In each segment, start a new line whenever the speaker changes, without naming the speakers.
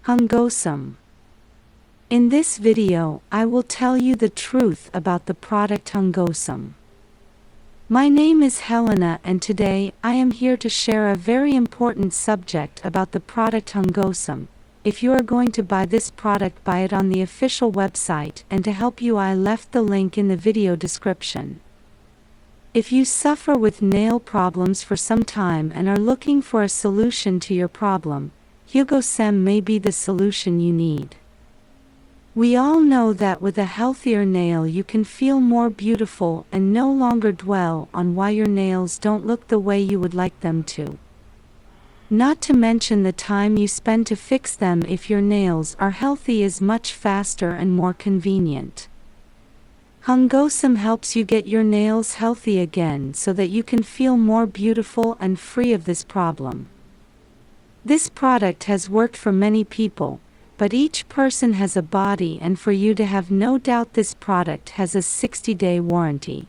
Hungosem. In this video, I will tell you the truth about the product Hungosem. My name is Helena and today I am here to share a very important subject about the product Hungosem. If you are going to buy this product, buy it on the official website, and to help you I left the link in the video description. If you suffer with nail problems for some time and are looking for a solution to your problem, Hugosem may be the solution you need. We all know that with a healthier nail you can feel more beautiful and no longer dwell on why your nails don't look the way you would like them to. Not to mention the time you spend to fix them if your nails are healthy is much faster and more convenient. Hungosem helps you get your nails healthy again so that you can feel more beautiful and free of this problem. This product has worked for many people, but each person has a body, and for you to have no doubt this product has a 60-day warranty.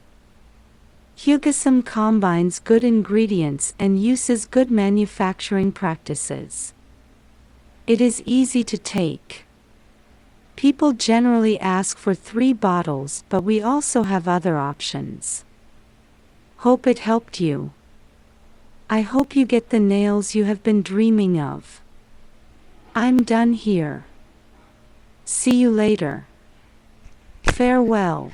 Hugosem combines good ingredients and uses good manufacturing practices. It is easy to take. People generally ask for 3 bottles, but we also have other options. Hope it helped you. I hope you get the nails you have been dreaming of. I'm done here. See you later. Farewell.